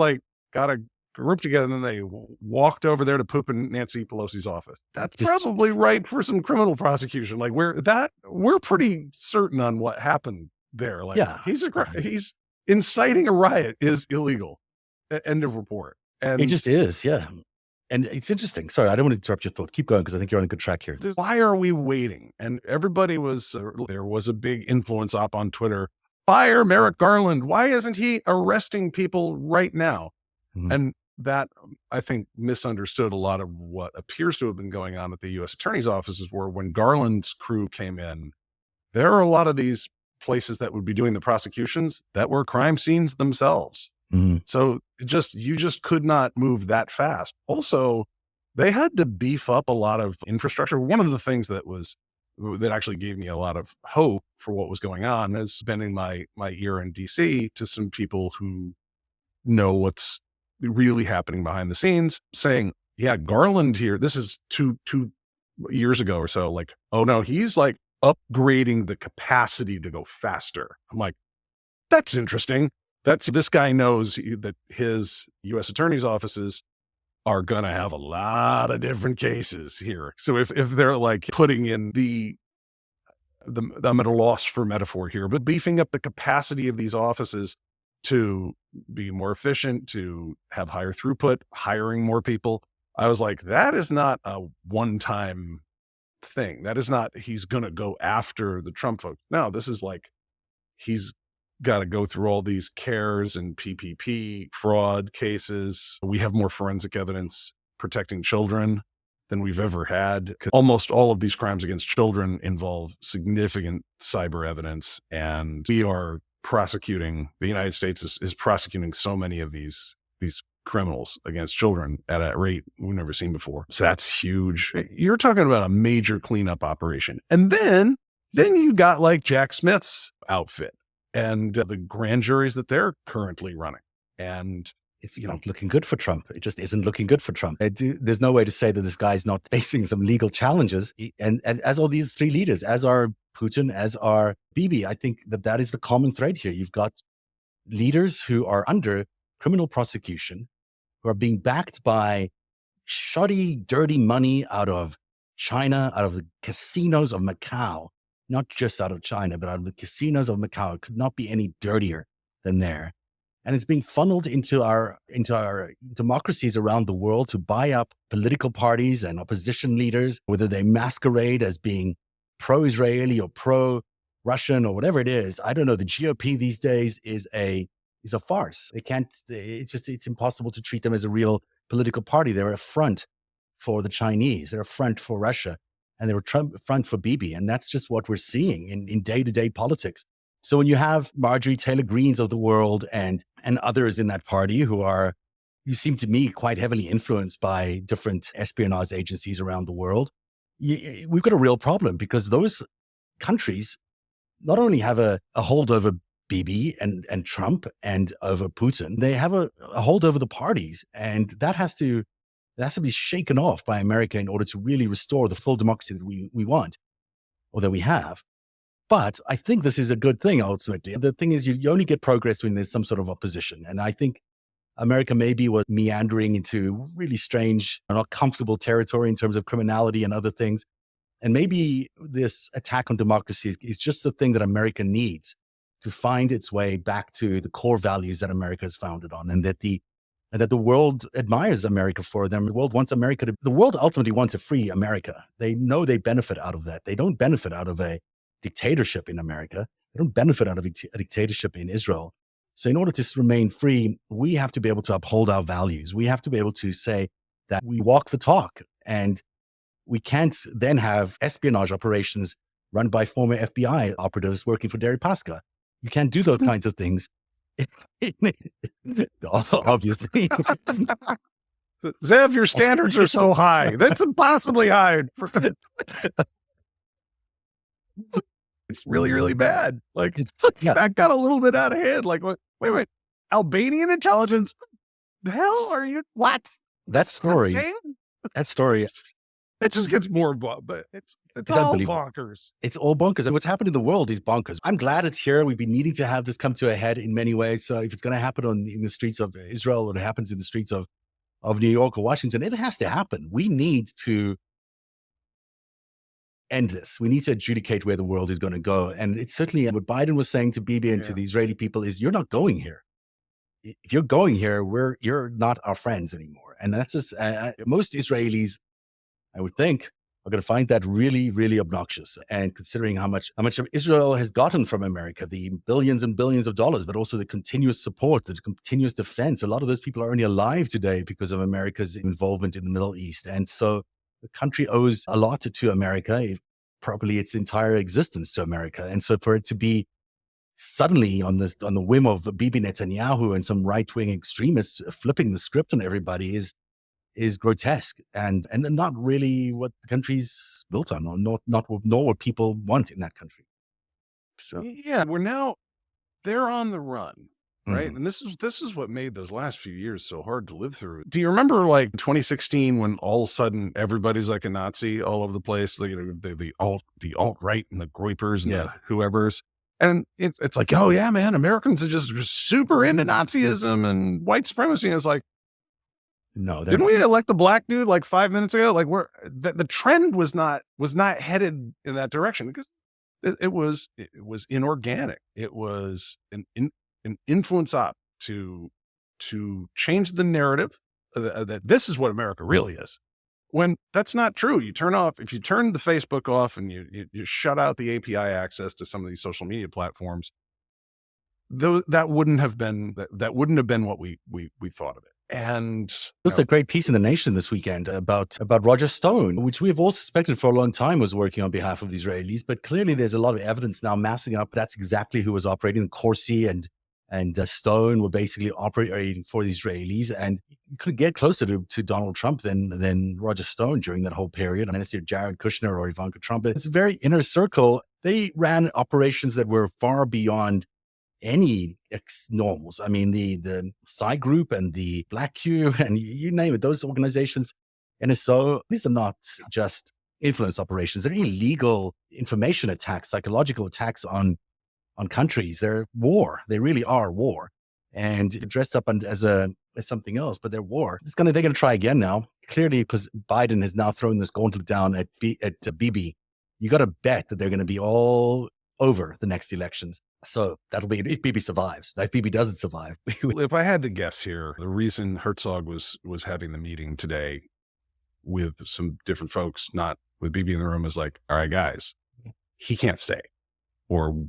got a group together, and then they walked over there to poop in Nancy Pelosi's office. That's probably right for some criminal prosecution. Like we're pretty certain on what happened there. Like, Yeah. he's inciting a riot is illegal. End of report. And It just is, yeah. And it's interesting. Sorry, I don't want to interrupt your thought. Keep going, because I think you're on a good track here. why are we waiting? And everybody there was a big influence op on Twitter. Fire Merrick Garland. Why isn't he arresting people right now? Mhm. And that, I think, misunderstood a lot of what appears to have been going on at the U.S. Attorney's offices, where when Garland's crew came in, there are a lot of these places that would be doing the prosecutions that were crime scenes themselves. Mhm. So you just could not move that fast. Also, they had to beef up a lot of infrastructure. One of the things that actually gave me a lot of hope for what was going on is spending my ear in DC to some people who know what's really happening behind the scenes, saying, yeah, Garland here, this is two years ago or so, like, oh no, he's like upgrading the capacity to go faster. I'm like, that's interesting. This guy knows that his U.S. attorney's offices are going to have a lot of different cases here. So if they're like putting in I'm at a loss for metaphor here, but beefing up the capacity of these offices to be more efficient, to have higher throughput, hiring more people, I was like, that is not a one-time thing. That is not, he's going to go after the Trump folks. No, this is like, he's got to go through all these CARES and PPP fraud cases. We have more forensic evidence protecting children than we've ever had. Almost all of these crimes against children involve significant cyber evidence. And we are prosecuting, the United States is prosecuting so many of these criminals against children at a rate we've never seen before. So that's huge. You're talking about a major cleanup operation. And then you got like Jack Smith's outfit and the grand juries that they're currently running. And it's not looking good for Trump. It just isn't looking good for Trump. There's no way to say that this guy's not facing some legal challenges. And as all these three leaders, as are Putin, as are Bibi, I think that is the common thread here. You've got leaders who are under criminal prosecution, who are being backed by shoddy, dirty money out of China, out of the casinos of Macau, not just out of China, but out of the casinos of Macau. It could not be any dirtier than there. And it's being funneled into our democracies around the world to buy up political parties and opposition leaders, whether they masquerade as being pro-Israeli or pro-Russian or whatever it is. I don't know. The GOP these days is a farce. It's impossible to treat them as a real political party. They're a front for the Chinese. They're a front for Russia. And they're a front for Bibi. And that's just what we're seeing in day-to-day politics. So when you have Marjorie Taylor Greenes of the world and others in that party who seem to me quite heavily influenced by different espionage agencies around the world, we've got a real problem, because those countries not only have a hold over Bibi and Trump and over Putin, they have a hold over the parties. And that has to be shaken off by America in order to really restore the full democracy that we want, or that we have. But I think this is a good thing, ultimately. The thing is, you only get progress when there's some sort of opposition. And I think America maybe was meandering into really strange, not comfortable territory in terms of criminality and other things. And maybe this attack on democracy is just the thing that America needs to find its way back to the core values that America is founded on, and that the world admires America for them. The world wants the world ultimately wants a free America. They know they benefit out of that. They don't benefit out of a dictatorship in America. They don't benefit out of a dictatorship in Israel. So in order to remain free, we have to be able to uphold our values. We have to be able to say that we walk the talk, and we can't then have espionage operations run by former FBI operatives working for Deripaska. You can't do those kinds of things. Obviously. Zev, your standards are so high. That's impossibly high. It's really, really bad. Like, that got a little bit out of hand. Like, wait. Albanian intelligence? The hell are you? What? That story. It just gets more, but it's all bonkers. It's all bonkers. And what's happened in the world is bonkers. I'm glad it's here. We've been needing to have this come to a head in many ways. So if it's going to happen in the streets of Israel, or it happens in the streets of New York or Washington, it has to happen. We need to end this. We need to adjudicate where the world is going to go. And it's certainly what Biden was saying to Bibi and to the Israeli people is, you're not going here. If you're going here, you're not our friends anymore. And that's just, most Israelis, I would think, are going to find that really, really obnoxious. And considering how much of Israel has gotten from America, the billions and billions of dollars, but also the continuous support, the continuous defense. A lot of those people are only alive today because of America's involvement in the Middle East. And so the country owes a lot to America, probably its entire existence to America. And so for it to be suddenly on the whim of Bibi Netanyahu and some right-wing extremists flipping the script on everybody is grotesque and not really what the country's built on, or nor what people want in that country. So Yeah, they're on the run, right? mhm. And this is what made those last few years so hard to live through. Do you remember like 2016 when all of a sudden everybody's like a Nazi all over the place? Like, the alt right and the groypers and Yeah, the whoever's. And it's like, oh yeah, man, Americans are just super into Nazism and white supremacy. And it's like, no, they're didn't not. we elect a black dude like 5 minutes ago? Like the trend was not headed in that direction because it was inorganic. It was an influence op to change the narrative that this is what America really is. When that's not true, if you turn the Facebook off and you shut out the API access to some of these social media platforms, though that wouldn't have been what we thought of it. And There's a great piece in The Nation this weekend about Roger Stone, which we have all suspected for a long time was working on behalf of the Israelis. But clearly, there's a lot of evidence now massing up. That's exactly who was operating. Corsi and Stone were basically operating for the Israelis, and you could get closer to Donald Trump than Roger Stone during that whole period. I mean, it's either Jared Kushner or Ivanka Trump. It's a very inner circle. They ran operations that were far beyond any normals. I mean, the Psy Group and the Black Cube and you name it, those organizations, NSO, these are not just influence operations. They're illegal information attacks, psychological attacks on countries. They're war. They really are war. And dressed up as something else, but they're war. They're gonna try again now. Clearly, because Biden has now thrown this gauntlet down at Bibi. You got to bet that they're going to be all over the next elections. So that'll be if Bibi survives. If Bibi doesn't survive, if I had to guess here, the reason Herzog was having the meeting today with some different folks, not with Bibi in the room, is like, all right, guys, he can't stay, or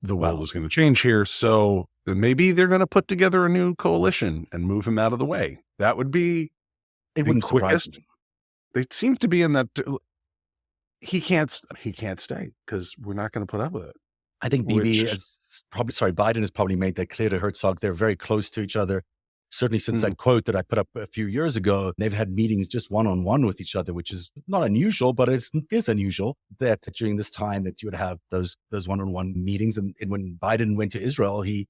the world is going to change here. So maybe they're going to put together a new coalition and move him out of the way. That would be it the wouldn't surprise quickest. me. They seem to be in that. He can't stay because we're not going to put up with it. I think Biden has probably made that clear to Herzog. They're very close to each other. Certainly since that quote that I put up a few years ago, they've had meetings just one-on-one with each other, which is not unusual, but it is unusual that during this time that you would have those one-on-one meetings. And when Biden went to Israel, he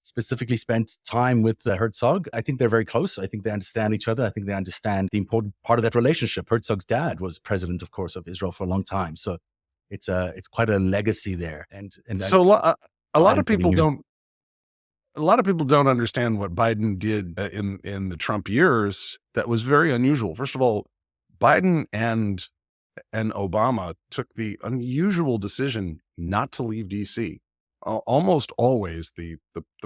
specifically spent time with Herzog. I think they're very close. I think they understand each other. I think they understand the important part of that relationship. Herzog's dad was president, of course, of Israel for a long time. So it's quite a legacy there. And so a lot of people don't understand what Biden did in the Trump years. That was very unusual. First of all, Biden and Obama took the unusual decision not to leave DC. Almost always the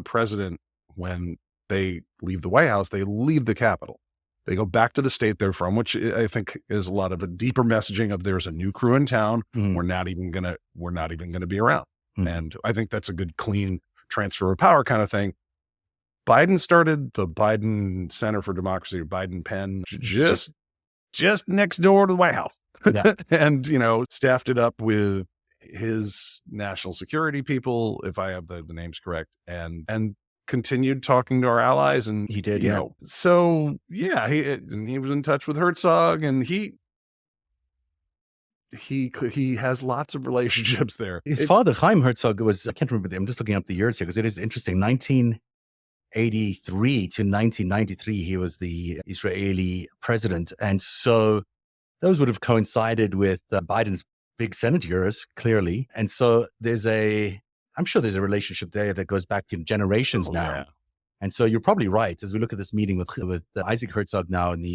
president, when they leave the White House, they leave the Capitol. They go back to the state they're from, which I think is a lot of a deeper messaging of there's a new crew in town. We're not even gonna be around. And I think that's a good, clean transfer of power kind of thing. Biden started the Biden Center for Democracy, or Biden Penn, just next door to the White House. Yeah. And, staffed it up with his national security people, if I have the names correct, and continued talking to our allies. And he did, so yeah, he was in touch with Herzog, and he has lots of relationships there. His father, Chaim Herzog, I can't remember, I'm just looking up the years here because it is interesting. 1983 to 1993, he was the Israeli president. And so those would have coincided with Biden's big Senate years, clearly. And so I'm sure there's a relationship there that goes back to generations now. Yeah. And so you're probably right. As we look at this meeting with Isaac Herzog now and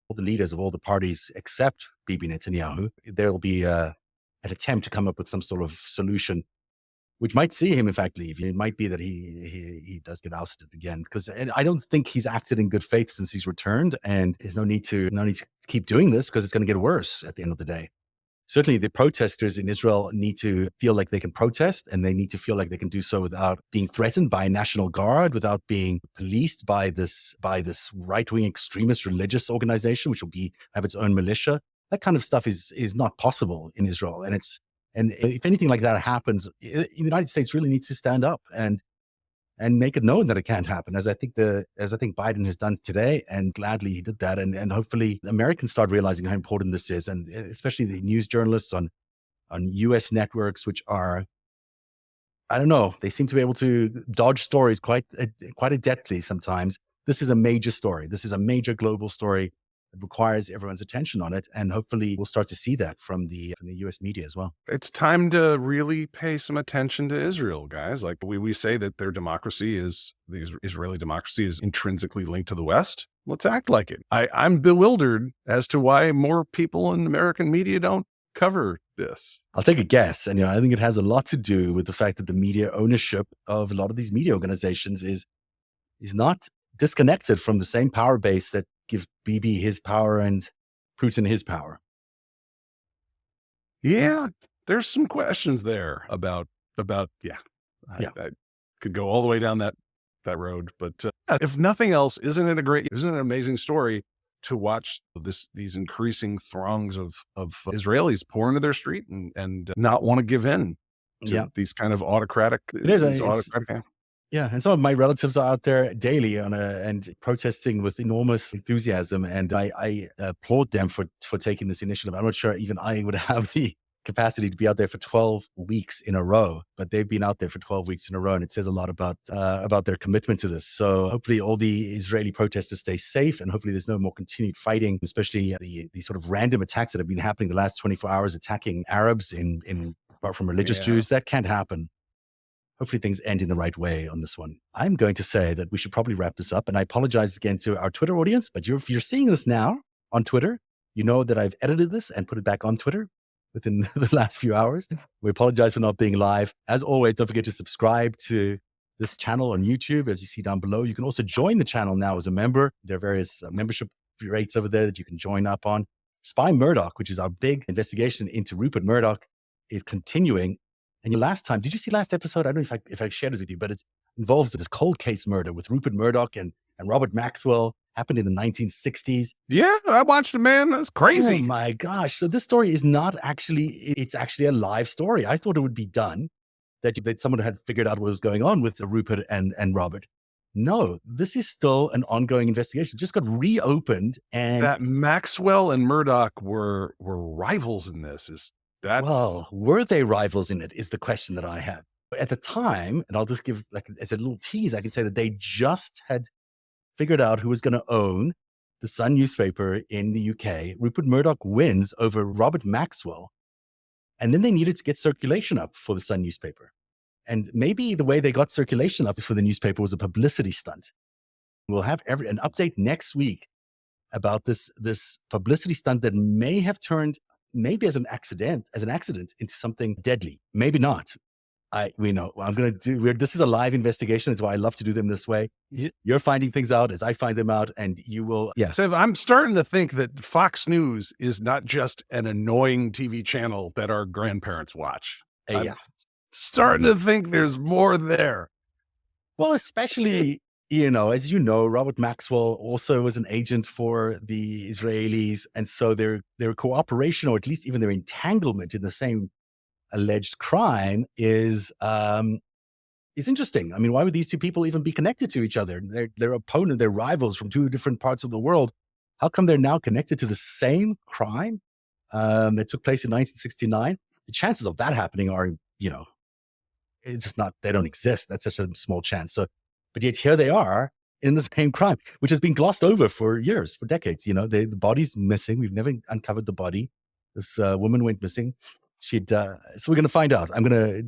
all the leaders of all the parties except Bibi Netanyahu, there'll be an attempt to come up with some sort of solution, which might see him, in fact, leave. It might be that he does get ousted again, because I don't think he's acted in good faith since he's returned, and there's no need to keep doing this because it's going to get worse at the end of the day. Certainly, the protesters in Israel need to feel like they can protest, and they need to feel like they can do so without being threatened by a National Guard, without being policed by this right-wing extremist religious organization, which will have its own militia. That kind of stuff is not possible in Israel, and it's And if anything like that happens, the United States really needs to stand up and make it known that it can't happen, as I think Biden has done today, and gladly he did that. And hopefully Americans start realizing how important this is, and especially the news journalists on US networks, which are, I don't know, they seem to be able to dodge stories quite adeptly sometimes. This is a major story. This is a major global story. It requires everyone's attention on it, and hopefully we'll start to see that from the U.S. media as well. It's time to really pay some attention to Israel, guys. Like we say that their democracy the Israeli democracy is intrinsically linked to the West. Let's act like it. I'm bewildered as to why more people in American media don't cover this. I'll take a guess, and I think it has a lot to do with the fact that the media ownership of a lot of these media organizations is not disconnected from the same power base that gives Bibi his power and Putin his power. Yeah, there's some questions there about yeah. I could go all the way down that road, but if nothing else, isn't it an amazing story to watch these increasing throngs of Israelis pour into their street and not want to give in to these kind of autocratic. It is. Yeah, and some of my relatives are out there daily and protesting with enormous enthusiasm, and I applaud them for taking this initiative. I'm not sure even I would have the capacity to be out there for 12 weeks in a row, but they've been out there for 12 weeks in a row, and it says a lot about their commitment to this. So hopefully all the Israeli protesters stay safe, and hopefully there's no more continued fighting, especially the sort of random attacks that have been happening the last 24 hours, attacking Arabs apart from religious Jews. That can't happen. Hopefully things end in the right way on this one. I'm going to say that we should probably wrap this up. And I apologize again to our Twitter audience, but if you're seeing this now on Twitter, you know that I've edited this and put it back on Twitter within the last few hours. We apologize for not being live. As always, don't forget to subscribe to this channel on YouTube, as you see down below. You can also join the channel now as a member. There are various membership rates over there that you can join up on. Spy Murdoch, which is our big investigation into Rupert Murdoch, is continuing. And last time, did you see last episode? I don't know if I shared it with you, but it involves this cold case murder with Rupert Murdoch and Robert Maxwell. Happened in the 1960s. Yeah, I watched it, man. That's crazy. Oh my gosh. So this story is not actually, it's actually a live story. I thought it would be done, that someone had figured out what was going on with Rupert and Robert. No, this is still an ongoing investigation. It just got reopened. And that Maxwell and Murdoch were rivals in this. Well, were they rivals in it is the question that I have. But at the time, and I'll just give as a little tease, I can say that they just had figured out who was going to own the Sun newspaper in the UK. Rupert Murdoch wins over Robert Maxwell. And then they needed to get circulation up for the Sun newspaper. And maybe the way they got circulation up for the newspaper was a publicity stunt. We'll have an update next week about this publicity stunt that may have turned maybe as an accident into something deadly. Maybe not. We know. I'm going to do. This is a live investigation. That's why I love to do them this way. You're finding things out as I find them out, and you will. Yeah. So I'm starting to think that Fox News is not just an annoying TV channel that our grandparents watch. Yeah. Starting to think there's more there. Well, especially, as you know, Robert Maxwell also was an agent for the Israelis. And so their cooperation, or at least even their entanglement in the same alleged crime is interesting. I mean, why would these two people even be connected to each other? They're opponent, they're rivals from two different parts of the world. How come they're now connected to the same crime that took place in 1969? The chances of that happening are, it's just not, they don't exist. That's such a small chance. So, but yet here they are in the same crime, which has been glossed over for years, for decades. The body's missing. We've never uncovered the body. This woman went missing. So we're going to find out.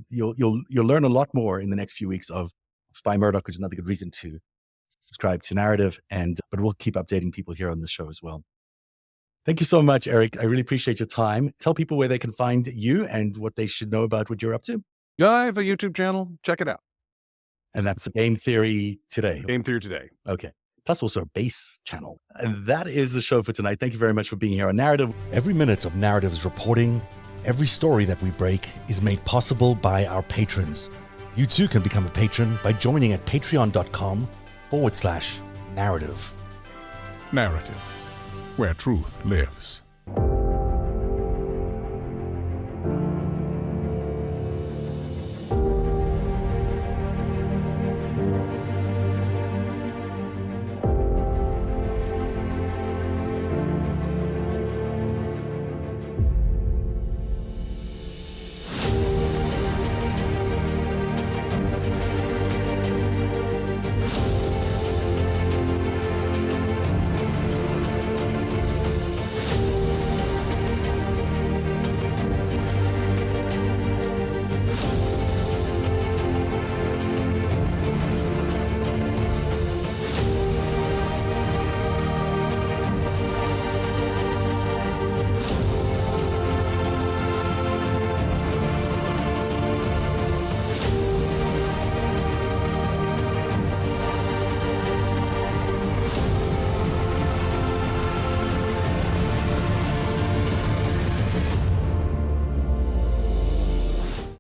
You'll learn a lot more in the next few weeks of Spy Murdoch, which is another good reason to subscribe to Narrative. But we'll keep updating people here on the show as well. Thank you so much, Eric. I really appreciate your time. Tell people where they can find you and what they should know about what you're up to. I have a YouTube channel. Check it out. And that's Game Theory Today. Game Theory Today. Okay. Plus also a base channel. And that is the show for tonight. Thank you very much for being here on Narrative. Every minute of Narrative's reporting, every story that we break is made possible by our patrons. You too can become a patron by joining at patreon.com/narrative. Narrative, where truth lives.